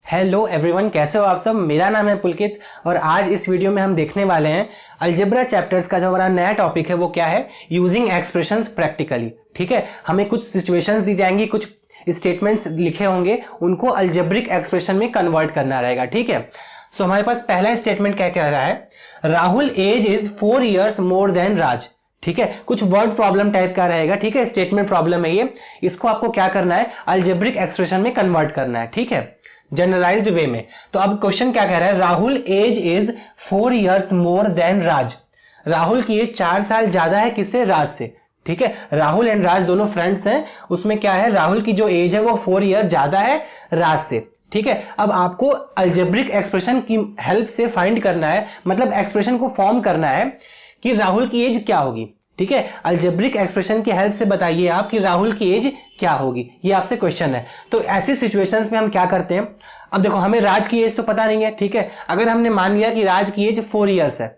Hello everyone, कैसे हो आप सब। मेरा नाम है पुलकित और आज इस वीडियो में हम देखने वाले हैं अलजेब्रा चैप्टर्स का जो हमारा नया टॉपिक है वो क्या है, यूजिंग एक्सप्रेशंस प्रैक्टिकली। ठीक है, हमें कुछ सिचुएशंस दी जाएंगी, कुछ स्टेटमेंट्स लिखे होंगे, उनको अलजेब्रिक एक्सप्रेशन में कन्वर्ट करना रहेगा। ठीक है, सो हमारे पास पहला स्टेटमेंट क्या कह रहा है, Rahul age is 4 years more than Raj. ठीक है, कुछ वर्ड प्रॉब्लम टाइप का रहेगा। ठीक है, स्टेटमेंट प्रॉब्लम है ये, इसको आपको क्या करना है, अलजेब्रिक एक्सप्रेशन में कन्वर्ट करना है। ठीक है, जनरलाइज्ड वे में। तो अब क्वेश्चन क्या कह रहा है, Rahul age is 4 years more than Raj. Rahul की एज 4 साल ज्यादा है किससे, राज से। ठीक है, राहुल एंड राज दोनों फ्रेंड्स हैं, उसमें क्या है, राहुल की जो एज है वो 4 years ज्यादा है राज से। ठीक है, अब आपको अलजेब्रिक एक्सप्रेशन की हेल्प से फाइंड करना है, मतलब एक्सप्रेशन को फॉर्म करना है कि राहुल की एज क्या होगी। ठीक है, अलजेब्रिक एक्सप्रेशन की हेल्प से बताइए आप कि राहुल की एज क्या होगी, ये आपसे क्वेश्चन है। तो ऐसी सिचुएशंस में हम क्या करते हैं, अब देखो हमें राज की एज तो पता नहीं है। ठीक है, अगर हमने मान लिया कि राज की एज 4 years है,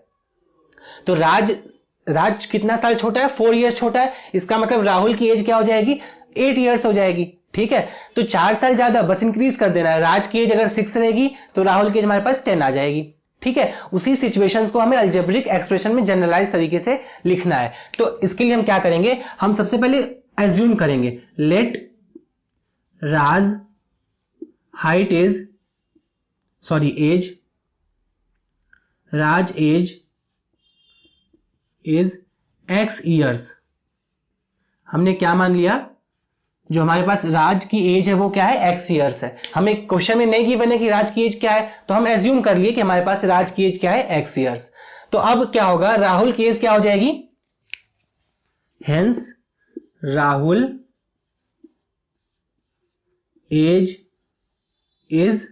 तो राज कितना साल छोटा है, 4 years छोटा है, इसका मतलब राहुल की एज क्या हो जाएगी, 8 years हो जाएगी। ठीक है, तो 4 साल ज्यादा, बस इंक्रीज कर देना है। राज की एज अगर 6 रहेगी तो राहुल की एज हमारे पास 10 आ जाएगी। ठीक है, उसी सिचुएशंस को हमें अलजेब्रिक एक्सप्रेशन में जनरलाइज तरीके से लिखना है। तो इसके लिए हम क्या करेंगे, हम सबसे पहले एज्यूम करेंगे, let Raj height is age, Raj age is x years। हमने क्या मान लिया, जो हमारे पास राज की एज है वो क्या है, x years है। हमें क्वेश्चन में नहीं गिवन है कि राज की एज क्या है, तो हम एज्यूम कर लिए कि हमारे पास राज की एज क्या है, x years। तो अब क्या होगा, राहुल की एज क्या हो जाएगी, hence Rahul age is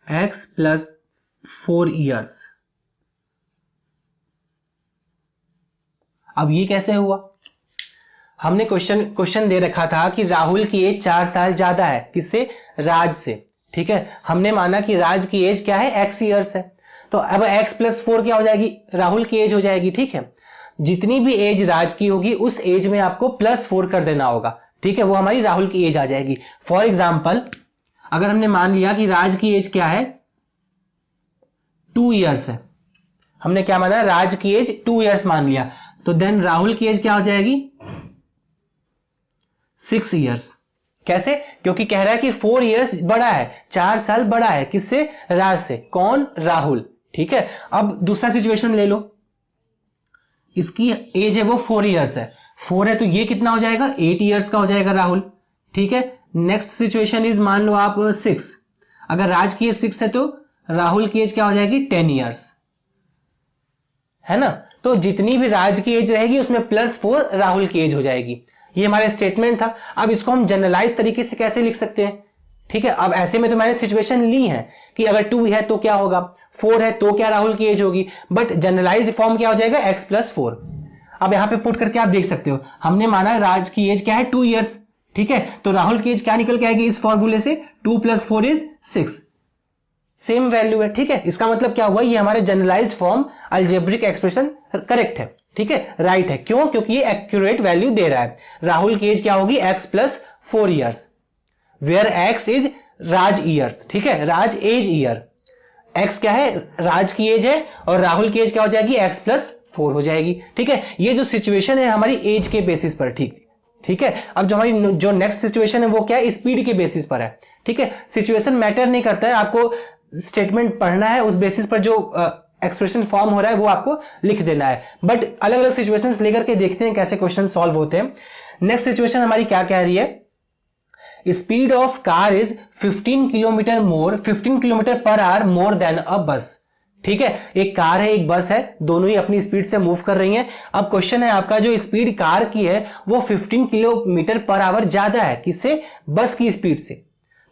x plus 4 years। अब ये कैसे हुआ, हमने क्वेश्चन दे रखा था कि राहुल की एज 4 साल ज्यादा है किससे, राज से। ठीक है, हमने माना कि राज की एज क्या है, x years है, तो अब x plus 4 क्या हो जाएगी, राहुल की एज हो जाएगी। ठीक है, जितनी भी एज राज की होगी उस एज में आपको +4 कर देना होगा। ठीक है, वो हमारी राहुल की एज आ जाएगी। फॉर एग्जाम्पल, अगर हमने मान लिया कि राज की एज क्या है, 2 years है, हमने क्या माना, राज की एज 2 years मान लिया, तो देन राहुल की एज क्या हो जाएगी, 6 years। कैसे, क्योंकि कह रहा है कि 4 years बड़ा है, 4 साल बड़ा है किससे, राज से। कौन, राहुल। ठीक है, अब दूसरा सिचुएशन ले लो, इसकी एज है वो 4 years है, 4 है तो ये कितना हो जाएगा, 8 years का हो जाएगा राहुल। ठीक है, नेक्स्ट सिचुएशन इज, मान लो आप 6, अगर राज की एज 6 है तो राहुल की एज क्या हो जाएगी, 10 years, है ना। तो जितनी भी राज की एज रहेगी उसमें +4 राहुल की एज हो जाएगी। ये हमारा स्टेटमेंट था। अब इसको हम जनरलाइज तरीके से कैसे लिख सकते हैं। ठीक है, अब ऐसे में तो मैंने सिचुएशन ली है कि अगर 2 है तो क्या होगा, 4 है तो क्या राहुल की एज होगी, बट जनरलाइज फॉर्म क्या हो जाएगा, x plus 4। अब यहां पे पुट करके आप देख सकते हो, हमने माना राज की एज क्या है, 2 years। ठीक है, तो राहुल की एज क्या निकल के आएगी इस फॉर्मूले से, 2 + 4 = 6, सेम वैल्यू है। ठीक है, इसका मतलब क्या हुआ, ये हमारे generalised form algebraic expression correct है। ठीक है, राइट है, क्यों, क्योंकि ये एक्यूरेट वैल्यू दे रहा है। राहुल की एज क्या होगी, x plus 4 years, where x is Raj years. ठीक है, राज एज ईयर, x क्या है, राज की एज है, और राहुल की एज क्या हो जाएगी, x plus 4 हो जाएगी। ठीक है, ये जो सिचुएशन है हमारी एज के बेसिस पर। ठीक है, अब जो हमारी जो नेक्स्ट सिचुएशन है वो क्या है, स्पीड के बेसिस पर है। ठीक है, सिचुएशन मैटर नहीं करता है, आपको स्टेटमेंट पढ़ना है, उस बेसिस पर जो एक्सप्रेशन फॉर्म हो रहा है वो आपको लिख देना है। बट अलग अलग सिचुएशंस लेकर के देखते हैं कैसे क्वेश्चन सॉल्व होते हैं। नेक्स्ट सिचुएशन हमारी क्या कह रही है, speed of car is 15 kilometre per hour more than a bus. ठीक है, एक कार है एक बस है, दोनों ही अपनी स्पीड से मूव कर रही हैं। अब क्वेश्चन है आपका, जो स्पीड कार की है वो 15 किलोमीटर पर आवर ज्यादा है किससे, बस की स्पीड से।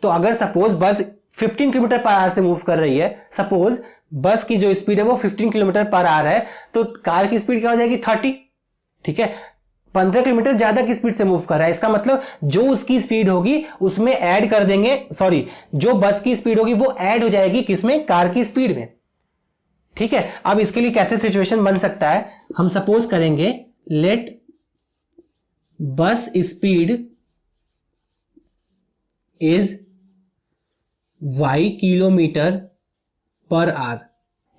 तो अगर सपोज बस 15 किलोमीटर पर आवर से मूव कर रही है, सपोज बस की जो स्पीड है वो 15 किलोमीटर पर आवर है, तो कार की स्पीड क्या हो जाएगी, 30। ठीक है, 15 किलोमीटर ज्यादा की स्पीड से मूव कर रहा है, इसका मतलब जो उसकी स्पीड होगी उसमें ऐड कर देंगे, जो बस की स्पीड होगी वो ऐड हो जाएगी किसमें, कार की स्पीड में। ठीक है, अब इसके लिए कैसे सिचुएशन बन सकता है, हम सपोज करेंगे, लेट बस speed is y kilometre per our.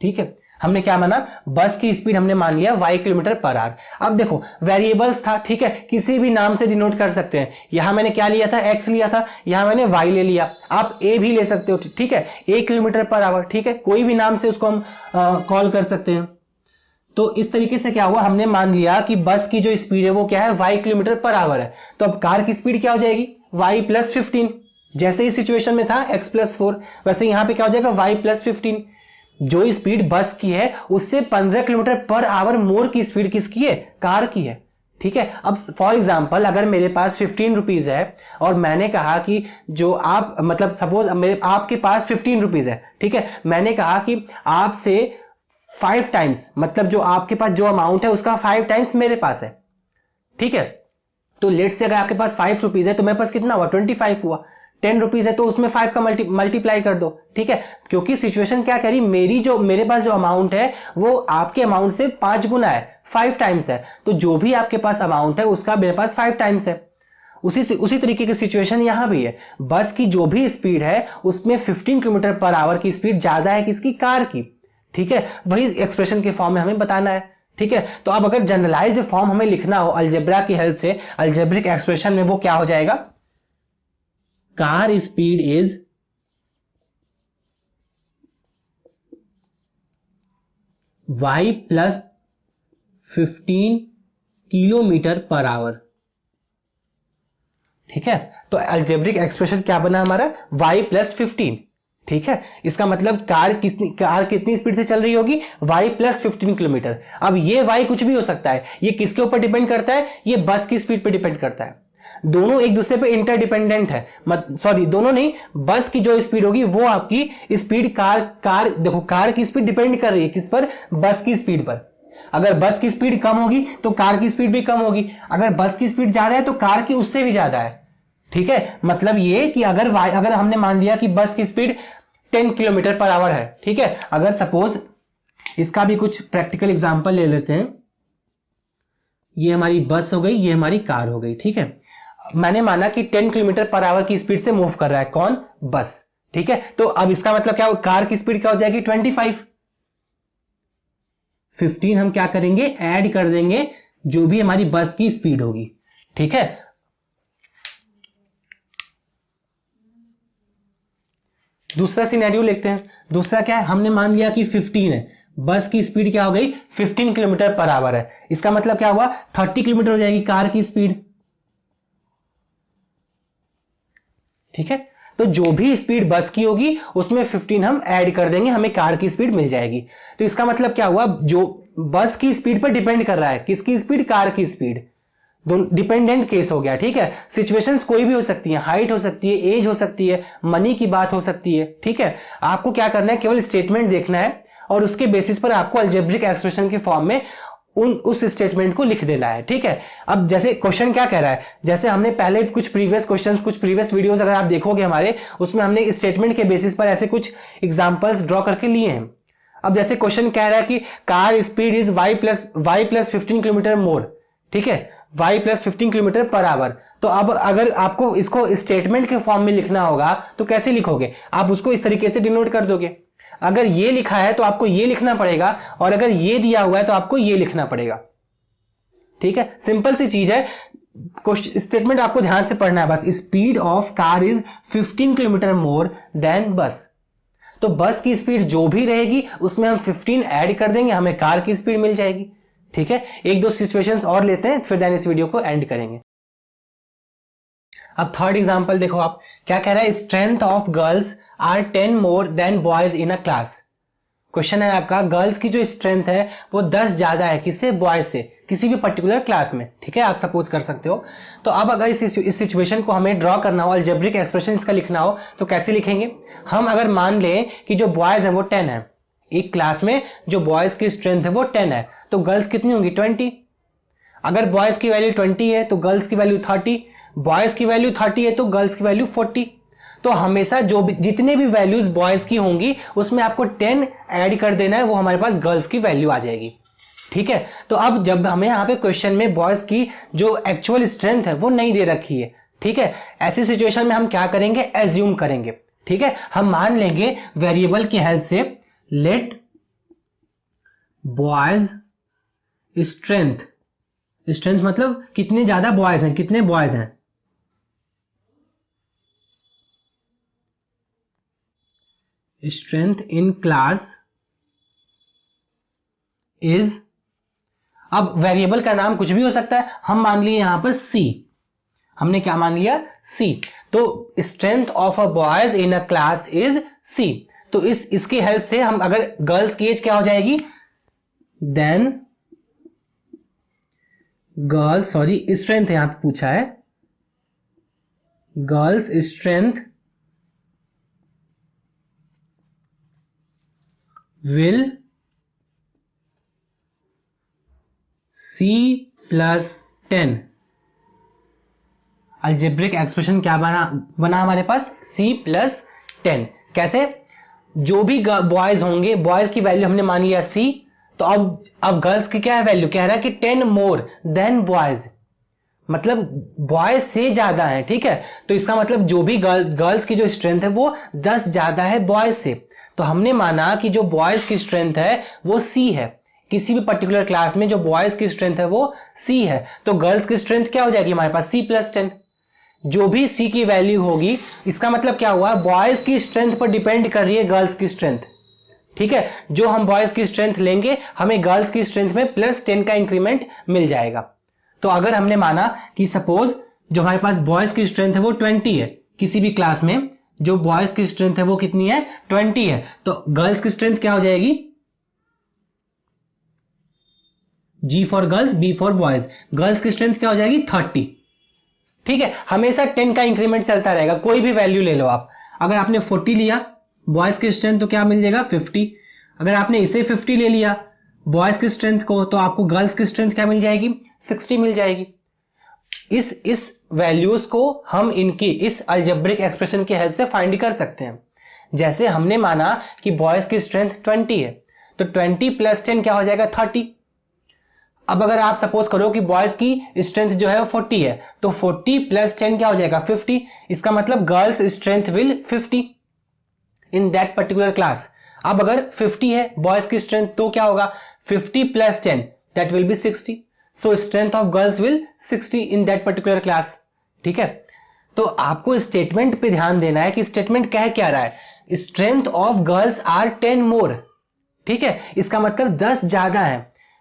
ठीक है, हमने क्या माना, बस की स्पीड हमने मान लिया y किलोमीटर पर आवर। अब देखो वेरिएबल्स था, ठीक है, किसी भी नाम से डिनोट कर सकते हैं। यहां मैंने क्या लिया था, x लिया था, यहां मैंने y ले लिया। आप a भी ले सकते हो, ठीक है, a किलोमीटर पर आवर, ठीक है, कोई भी नाम से उसको हम कॉल कर सकते हैं। तो इस तरीके से क्या हुआ, हमने मान लिया कि बस की जो स्पीड है वो क्या है, y किलोमीटर पर आवर है। तो अब कार की स्पीड क्या हो जाएगी, y प्लस 15। जैसे इस सिचुएशन में था x प्लस 4, वैसे यहां पे क्या हो जाएगा, y प्लस 15। जो स्पीड बस की है उससे 15 किलोमीटर पर आवर मोर की स्पीड किसकी है, कार की है। ठीक है, अब फॉर एग्जांपल अगर मेरे पास 15 रुपीज है और मैंने कहा कि जो आप मतलब सपोज मेरे आपके पास 15 रुपीज है, ठीक है, मैंने कहा कि आपसे 5 टाइम्स, मतलब जो आपके पास जो अमाउंट है उसका 5 टाइम्स मेरे पास है। ठीक है, तो लेट से अगर आपके पास 5 रुपीज है तो मेरे पास कितना हुआ, 25 हुआ। 10 रुपीज है तो उसमें 5 का मल्टीप्लाई कर दो। ठीक है, क्योंकि सिचुएशन क्या कह रही, मेरे पास जो अमाउंट है वो आपके अमाउंट से 5 गुना है, 5 टाइम्स है। तो जो भी आपके पास अमाउंट है उसका मेरे पास 5 टाइम्स है। उसी तरीके की सिचुएशन यहां भी है। बस की जो भी स्पीड है उसमें 15 किलोमीटर पर आवर की स्पीड ज्यादा है किसकी, कार की। ठीक है, वही एक्सप्रेशन के फॉर्म में हमें बताना है। ठीक है, तो अब अगर जनरलाइज्ड फॉर्म हमें लिखना हो अलजेब्रा की हेल्प से, अलजेब्रिक एक्सप्रेशन में वो क्या हो जाएगा, car speed is y plus 15 kilometre per our. ठीक है, तो अलजेब्रिक एक्सप्रेशन क्या बना हमारा, y प्लस 15। ठीक है, इसका मतलब कार कितनी स्पीड से चल रही होगी, y प्लस 15 किलोमीटर। अब ये y कुछ भी हो सकता है, ये किसके ऊपर डिपेंड करता है, ये बस की स्पीड पर डिपेंड करता है। दोनों एक दूसरे पे इंटरडिपेंडेंट है, सॉरी दोनों नहीं, बस की जो स्पीड होगी वो आपकी स्पीड देखो कार की स्पीड डिपेंड कर रही है किस पर, बस की स्पीड पर। अगर बस की स्पीड कम होगी तो कार की स्पीड भी कम होगी, अगर बस की स्पीड ज्यादा है तो कार की उससे भी ज्यादा है। ठीक है, मतलब ये कि अगर हमने मान लिया कि बस की स्पीड 10 किलोमीटर पर आवर है। ठीक है, अगर सपोज इसका भी कुछ प्रैक्टिकल एग्जांपल ले लेते हैं। ये हमारी बस हो गई, ये हमारी कार हो गई। ठीक है, मैंने माना कि 10 किलोमीटर पर आवर की स्पीड से मूव कर रहा है कौन, बस। ठीक है, तो अब इसका मतलब क्या, कार की स्पीड क्या हो जाएगी, 25। 15 हम क्या करेंगे, ऐड कर देंगे जो भी हमारी बस की स्पीड होगी। ठीक है, दूसरा सिनेरियो लेते हैं। दूसरा क्या है, हमने मान लिया कि 15 है, बस की स्पीड क्या हो गई, 15 किलोमीटर पर आवर है। इसका मतलब क्या हुआ, 30 किलोमीटर हो जाएगी कार की स्पीड। ठीक है, तो जो भी स्पीड बस की होगी उसमें 15 हम ऐड कर देंगे, हमें कार की स्पीड मिल जाएगी। तो इसका मतलब क्या हुआ, जो बस की स्पीड पर डिपेंड कर रहा है, किसकी स्पीड, कार की स्पीड। डिपेंडेंट केस हो गया। ठीक है, सिचुएशंस कोई भी हो सकती है, हाइट हो सकती है, एज हो सकती है, मनी की बात हो सकती है। ठीक है, आपको क्या करना है, केवल स्टेटमेंट देखना है और उसके बेसिस पर आपको अलजेब्रिक एक्सप्रेशन के फॉर्म में उस स्टेटमेंट को लिख देना है। ठीक है, अब जैसे क्वेश्चन क्या कह रहा है, जैसे हमने पहले कुछ प्रीवियस क्वेश्चंस, कुछ प्रीवियस वीडियोस अगर आप देखोगे हमारे, उसमें हमने स्टेटमेंट के बेसिस पर ऐसे कुछ एग्जांपल्स ड्रॉ करके लिए हैं। अब जैसे क्वेश्चन कह रहा है कि car speed is y plus 15 kilometre more. ठीक है, y plus 15 kilometre per hour. तो अब अगर आपको इसको स्टेटमेंट के फॉर्म में लिखना होगा तो कैसे लिखोगे, आप उसको इस तरीके से डिनोट कर दोगे। अगर ये लिखा है तो आपको ये लिखना पड़ेगा, और अगर ये दिया हुआ है तो आपको ये लिखना पड़ेगा। ठीक है, सिंपल सी चीज है, स्टेटमेंट आपको ध्यान से पढ़ना है बस। Speed of car is 15 kilometre more than बस। तो बस की स्पीड जो भी रहेगी उसमें हम 15 ऐड कर देंगे, हमें कार की स्पीड मिल जाएगी। ठीक है, एक दो सिचुएशंस और लेते हैं फिर देन इस वीडियो को एंड करेंगे। अब थर्ड एग्जांपल देखो, आप क्या कह रहा है, strength of girls are 10 more than boys in a class. Question है आपका, गर्ल्स की जो स्ट्रेंथ है वो 10 ज्यादा है किससे, बॉयज से, किसी भी पर्टिकुलर क्लास में। ठीक है, आप सपोज कर सकते हो। तो अब अगर इस सिचुएशन को हमें ड्रॉ करना हो, अलजेब्रिक एक्सप्रेशन इसका लिखना हो, तो कैसे लिखेंगे। हम अगर मान लें कि जो बॉयज है वो 10 है, एक क्लास में जो बॉयज की स्ट्रेंथ है वो 10 है, तो गर्ल्स कितनी होंगी, 20। अगर बॉयज की वैल्यू 20 है तो गर्ल्स की वैल्यू 30, बॉयज की वैल्यू 30 है तो गर्ल्स की वैल्यू 40। तो हमेशा जितने भी वैल्यूज बॉयज की होंगी उसमें आपको 10 ऐड कर देना है, वो हमारे पास गर्ल्स की वैल्यू आ जाएगी। ठीक है, तो अब जब हमें यहाँ पे क्वेश्चन में बॉयज की जो एक्चुअल स्ट्रेंथ है वो नहीं दे रखी है, ठीक है, ऐसी सिचुएशन में हम क्या करेंगे, एज्यूम करेंगे। ठीक है, हम मान लेंगे वेरिएबल की हेल्प से लेट बॉयज स्ट्रेंथ, स्ट्रेंथ मतलब कितने ज्यादा बॉयज हैं, कितने बॉयज हैं, स्ट्रेंथ इन क्लास इज, अब वेरिएबल का नाम कुछ भी हो सकता है, हम मान लिए यहां पर सी, हमने क्या मान लिया सी, तो strength of a boys in a class is C. तो इसकी हेल्प से हम अगर गर्ल्स की एज क्या हो जाएगी, देन गर्ल्स, सॉरी स्ट्रेंथ यहां पे पूछा है, girls strength will C plus 10, algebraic expression क्या बना हमारे पास C प्लस 10। कैसे, जो भी बॉयज होंगे, बॉयज की वैल्यू हमने मान लिया C, तो अब गर्ल्स की क्या है वैल्यू, कह रहा है कि 10 मोर देन बॉयज, मतलब बॉयज से ज्यादा है, ठीक है, तो इसका मतलब जो भी गर्ल्स की जो स्ट्रेंथ है वो 10 ज्यादा है बॉयज से, तो हमने माना कि जो बॉयज की स्ट्रेंथ है वो C है, किसी भी पर्टिकुलर क्लास में जो बॉयज की स्ट्रेंथ है वो C है, तो गर्ल्स की स्ट्रेंथ क्या हो जाएगी हमारे पास C प्लस 10, जो भी C की वैल्यू होगी, इसका मतलब क्या हुआ, बॉयज की स्ट्रेंथ पर डिपेंड कर रही है गर्ल्स की स्ट्रेंथ, ठीक है, जो हम बॉयज की स्ट्रेंथ लेंगे हमें गर्ल्स की स्ट्रेंथ में प्लस 10 का इंक्रीमेंट मिल जाएगा। तो अगर हमने माना कि सपोज जो हमारे पास बॉयज की स्ट्रेंथ है वो 20 है, किसी भी क्लास में जो बॉयज की स्ट्रेंथ है वो कितनी है 20 है, तो गर्ल्स की स्ट्रेंथ क्या हो जाएगी, G for girls, B for boys, girls की स्ट्रेंथ क्या हो जाएगी 30, ठीक है, हमेशा 10 का इंक्रीमेंट चलता रहेगा, कोई भी वैल्यू ले लो आप, अगर आपने 40 लिया बॉयज की स्ट्रेंथ तो क्या मिल जाएगा 50, अगर आपने इसे 50 ले लिया बॉयज की स्ट्रेंथ को, तो आपको गर्ल्स की स्ट्रेंथ क्या मिल जाएगी 60 मिल जाएगी। इस वैल्यूज को हम इनकी इस अलजेब्रिक एक्सप्रेशन की हेल्प से फाइंड कर सकते हैं। जैसे हमने माना कि बॉयज की स्ट्रेंथ 20 है, तो 20 प्लस 10 क्या हो जाएगा 30। अब अगर आप सपोज करो कि बॉयज की स्ट्रेंथ जो है वो 40 है, तो 40 प्लस 10 क्या हो जाएगा 50, इसका मतलब girls strength will 50 in that particular class. अब अगर 50 है बॉयज की स्ट्रेंथ तो क्या होगा 50 plus 10 that will be 60, so strength of girls will 60 in that particular class, ठीक है। तो आपको स्टेटमेंट पे ध्यान देना है कि स्टेटमेंट कह क्या रहा है, स्ट्रेंथ ऑफ गर्ल्स आर 10 मोर, ठीक है, इसका मतलब 10 ज्यादा है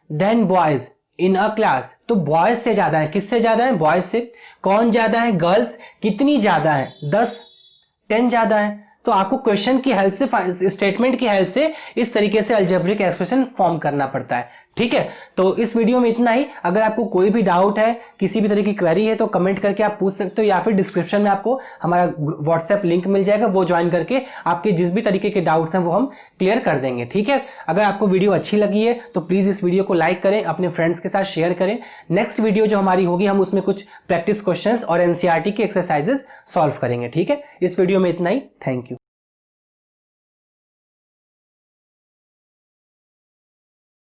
then boys in a class, तो बॉयज से ज्यादा है, किससे ज्यादा है बॉयज से, कौन ज्यादा है गर्ल्स, कितनी ज्यादा है 10 ज्यादा है। तो आपको क्वेश्चन की हेल्प से, स्टेटमेंट की हेल्प से इस तरीके से अलजेब्रिक एक्सप्रेशन फॉर्म करना पड़ता है, ठीक है। तो इस वीडियो में इतना ही, अगर आपको कोई भी डाउट है, किसी भी तरह की क्वेरी है, तो कमेंट करके आप पूछ सकते हो, या फिर डिस्क्रिप्शन में आपको हमारा व्हाट्सएप लिंक मिल जाएगा, वो ज्वाइन करके आपके जिस भी तरीके के डाउट्स हैं वो हम क्लियर कर देंगे, ठीक है। अगर आपको वीडियो अच्छी लगी है तो प्लीज इस वीडियो को लाइक करें, अपने फ्रेंड्स के साथ शेयर करें। नेक्स्ट वीडियो जो हमारी होगी हम उसमें कुछ प्रैक्टिस क्वेश्चंस और एनसीईआरटी की एक्सरसाइजेस सॉल्व करेंगे, ठीक है। इस वीडियो में इतना ही, थैंक यू।